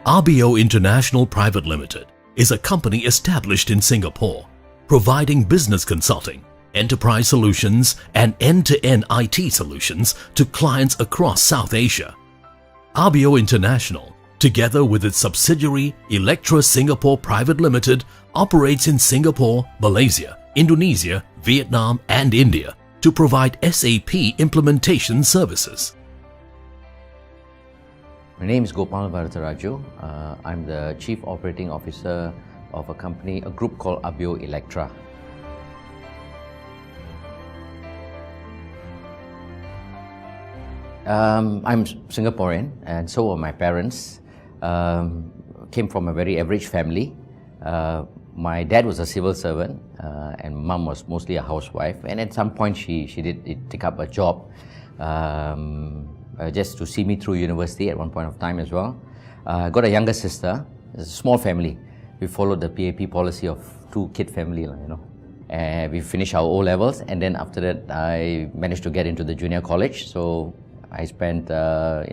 Abeo International Private Limited is a company established in Singapore, providing business consulting, enterprise solutions and end-to-end IT solutions to clients across South Asia. Abeo International, together with its subsidiary electra2 Singapore Private Limited, operates in Singapore, Malaysia, Indonesia, Vietnam and India to provide SAP implementation services. My name is Gopal Varadarajo. I'm the Chief Operating Officer of a group called Abeo Electra. I'm Singaporean and so are my parents. Came from a very average family. My dad was a civil servant and mum was mostly a housewife, and at some point she did take up a job just to see me through university at one point of time as well. I got a younger sister. It's a small family. We followed the PAP policy of two-kid family, you know. And we finished our O-levels, and then after that I managed to get into the junior college. So I spent a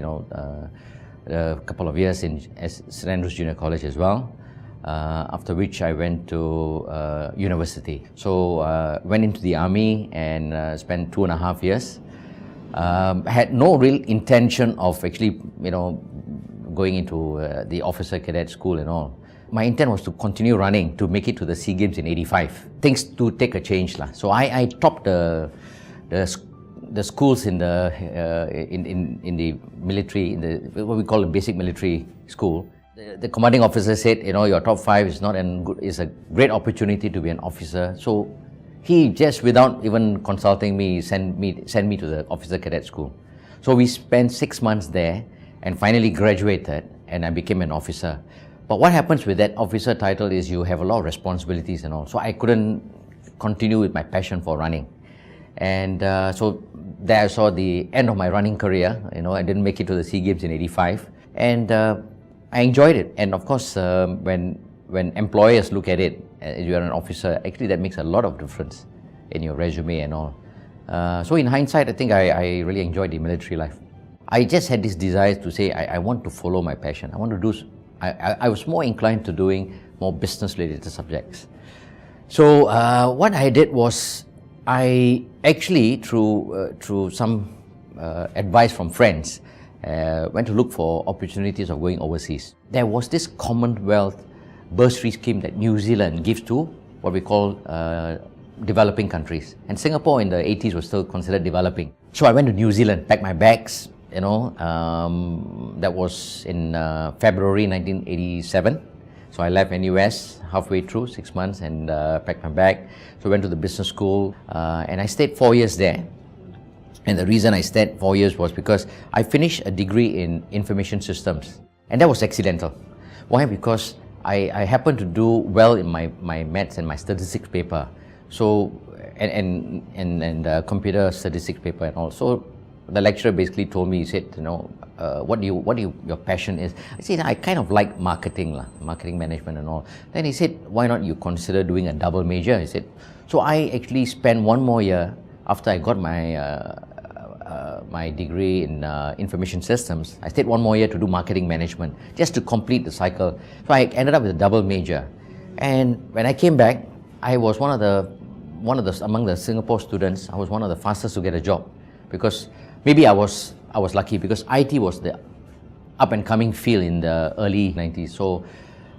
couple of years in St. Andrews Junior College as well. After which I went to university. So went into the army and spent 2.5 years. I had no real intention of actually, going into the officer cadet school and all. My intent was to continue running to make it to the SEA Games in '85. Things to take a change lah. So I topped the schools in the military, in the what we call a basic military school. The commanding officer said, your top 5 is not is a great opportunity to be an officer. So he just, without even consulting me, sent me to the officer cadet school. So we spent 6 months there and finally graduated, and I became an officer. But what happens with that officer title is you have a lot of responsibilities and all. So I couldn't continue with my passion for running. And so there I saw the end of my running career. I didn't make it to the SEA Games in '85. And I enjoyed it. And of course, when employers look at it, you're an officer, actually that makes a lot of difference in your resume and all. So in hindsight, I think I really enjoyed the military life. I just had this desire to say, I want to follow my passion. I want to do, I was more inclined to doing more business-related subjects. So what I did was, I actually, through some advice from friends, went to look for opportunities of going overseas. There was this Commonwealth bursary scheme that New Zealand gives to what we call developing countries. And Singapore in the 80s was still considered developing. So I went to New Zealand, packed my bags, that was in February 1987. So I left NUS halfway through, 6 months, and packed my bag. So I went to the business school and I stayed 4 years there. And the reason I stayed 4 years was because I finished a degree in information systems. And that was accidental. Why? Because I happened to do well in my maths and my statistics paper. So, and computer statistics paper and all. So the lecturer basically told me, he said, what your passion is. I said, I kind of like marketing management and all. Then he said, why not you consider doing a double major? He said, so I actually spent 1 more year after I got my degree in information systems. I stayed 1 more year to do marketing management, just to complete the cycle. So I ended up with a double major. And when I came back, I was among the Singapore students, I was one of the fastest to get a job, because maybe I was lucky, because IT was the up and coming field in the early 90s.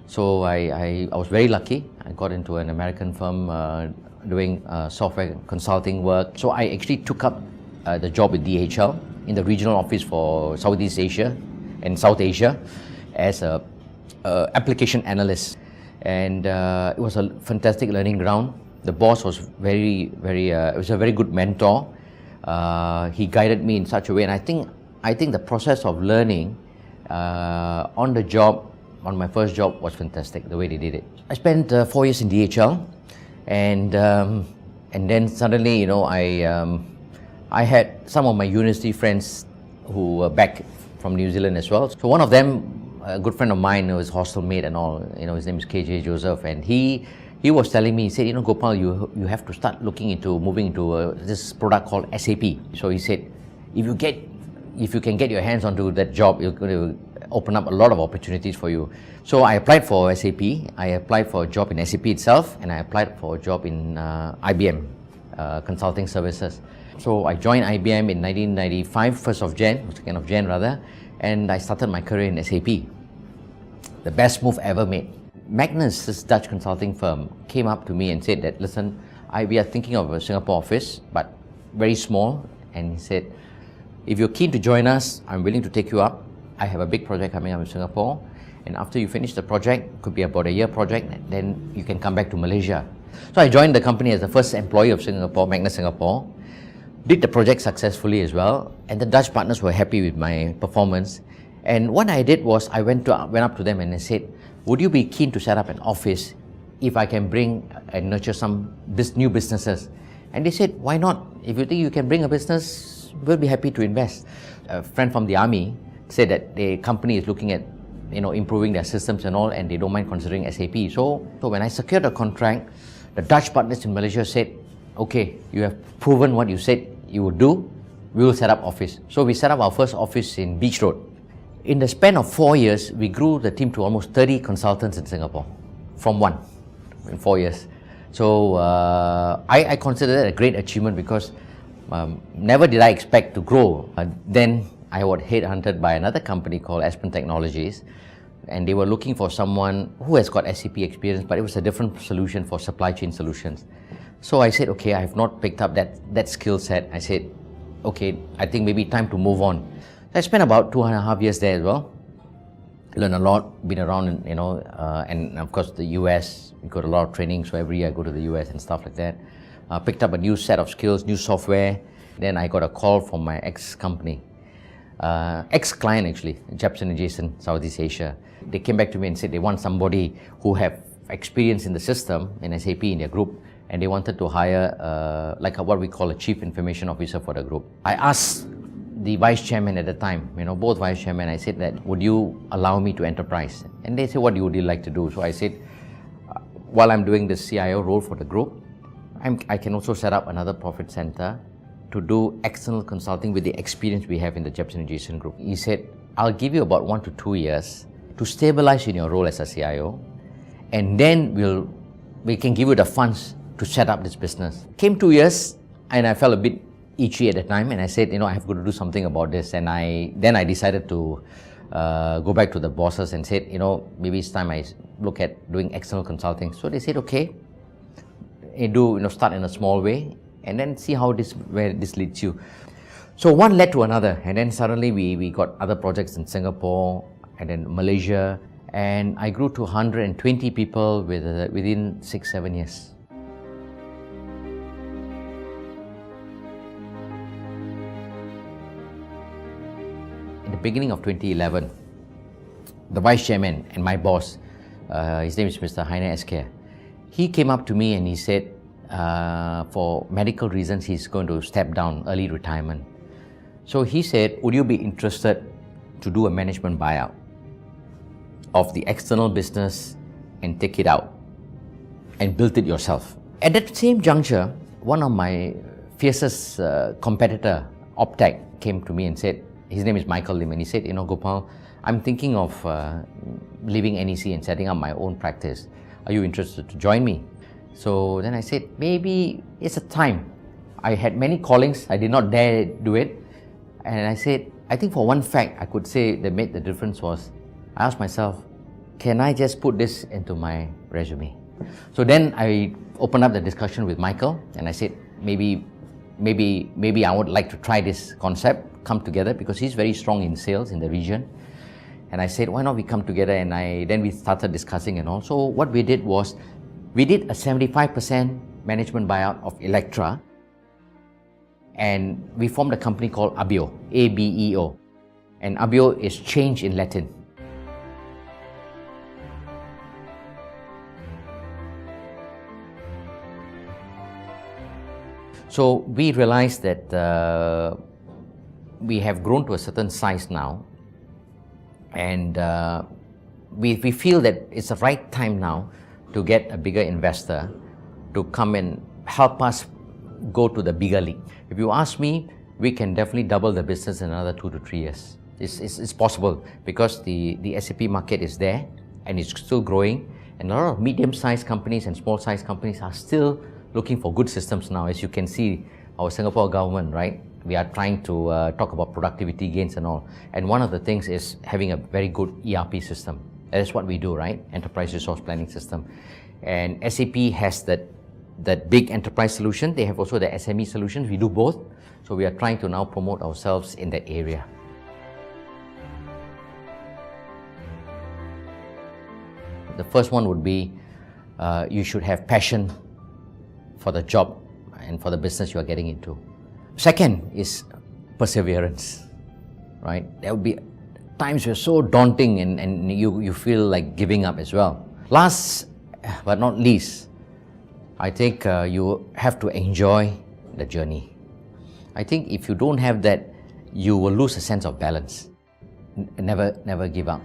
So I was very lucky. I got into an American firm doing software consulting work. So I actually took up the job with DHL in the regional office for Southeast Asia and South Asia as a application analyst. And it was a fantastic learning ground. The boss was was a very good mentor. He guided me in such a way, and I think the process of learning on the job, on my first job, was fantastic, the way they did it. I spent 4 years in DHL, and then suddenly, I had some of my university friends who were back from New Zealand as well. So one of them, a good friend of mine, who was hostel mate and all, his name is KJ Joseph, and he was telling me, he said, Gopal, you have to start moving into this product called SAP. So he said, if you can get your hands onto that job, you're going to open up a lot of opportunities for you. So I applied for SAP, I applied for a job in SAP itself, and I applied for a job in IBM, Consulting Services. So I joined IBM in 1995, 1st of Jan, 2nd of Jan rather, and I started my career in SAP. The best move ever made. Magnus, this Dutch consulting firm, came up to me and said that, listen, we are thinking of a Singapore office, but very small, and he said, if you're keen to join us, I'm willing to take you up. I have a big project coming up in Singapore, and after you finish the project, could be about a year project, then you can come back to Malaysia. So I joined the company as the first employee of Singapore, Magnus Singapore, did the project successfully as well, and the Dutch partners were happy with my performance. And what I did was, I went up to them and I said, would you be keen to set up an office if I can bring and nurture some new businesses? And they said, why not? If you think you can bring a business, we'll be happy to invest. A friend from the army said that the company is looking at improving their systems and all, and they don't mind considering SAP. So when I secured a contract, the Dutch partners in Malaysia said, okay, you have proven what you said you would do, we will set up office. So we set up our first office in Beach Road. In the span of 4 years, we grew the team to almost 30 consultants in Singapore, from 1 in 4 years. So I consider that a great achievement because never did I expect to grow. Then I was headhunted by another company called Aspen Technologies, and they were looking for someone who has got SAP experience, but it was a different solution for supply chain solutions. So I said, okay, I have not picked up that skill set. I said, okay, I think maybe time to move on. I spent about 2.5 years there as well. Learned a lot, been around, and of course the US, we got a lot of training, so every year I go to the US and stuff like that. Picked up a new set of skills, new software. Then I got a call from my ex-company, ex-client actually, Jepson and Jason, Southeast Asia. They came back to me and said they want somebody who have experience in the system, in SAP, in their group, and they wanted to hire what we call a Chief Information Officer for the group. I asked the vice chairman at the time, both vice chairmen, I said that, would you allow me to enterprise? And they said, what would you like to do? So I said, while I'm doing the CIO role for the group, I can also set up another profit center to do external consulting with the experience we have in the Jepson and Jason group. He said, I'll give you about 1 to 2 years to stabilize in your role as a CIO, and then we can give you the funds to set up this business. Came 2 years, and I felt a bit itchy at the time, and I said, I have got to do something about this. And then I decided to go back to the bosses and said, maybe it's time I look at doing external consulting. So they said, okay, start in a small way and then see where this leads you. So one led to another, and then suddenly we got other projects in Singapore and then Malaysia, and I grew to 120 people within 6-7 years. In the beginning of 2011, the vice chairman and my boss, his name is Mr. Heine Esker, he came up to me and he said, for medical reasons, he's going to step down, early retirement. So he said, would you be interested to do a management buyout of the external business and take it out and build it yourself? At that same juncture, one of my fiercest competitor, Optech, came to me and said, his name is Michael Lim, and he said, Gopal, I'm thinking of leaving NEC and setting up my own practice. Are you interested to join me? So then I said, maybe it's a time. I had many callings, I did not dare do it. And I said, I think for one fact I could say that made the difference was, I asked myself, can I just put this into my resume? So then I opened up the discussion with Michael, and I said, maybe I would like to try this concept, come together, because he's very strong in sales in the region. And I said, why not we come together? And then we started discussing and all. So what we did was, we did a 75% management buyout of Electra, and we formed a company called Abeo, A-B-E-O. And Abeo is change in Latin. So we realized that we have grown to a certain size now, and we feel that it's the right time now to get a bigger investor to come and help us go to the bigger league. If you ask me, we can definitely double the business in another 2 to 3 years. It's possible because the SAP market is there and it's still growing, and a lot of medium-sized companies and small-sized companies are still looking for good systems now. As you can see, our Singapore government, right, we are trying to talk about productivity gains and all, and one of the things is having a very good ERP system. That is what we do, right? Enterprise Resource Planning System. And SAP has that big enterprise solution. They have also the SME solutions. We do both. So we are trying to now promote ourselves in that area. The first one would be you should have passion for the job and for the business you are getting into. Second is perseverance, right? There would be times were so daunting and you feel like giving up as well. Last but not least, I think you have to enjoy the journey. I think if you don't have that, you will lose a sense of balance. Never give up.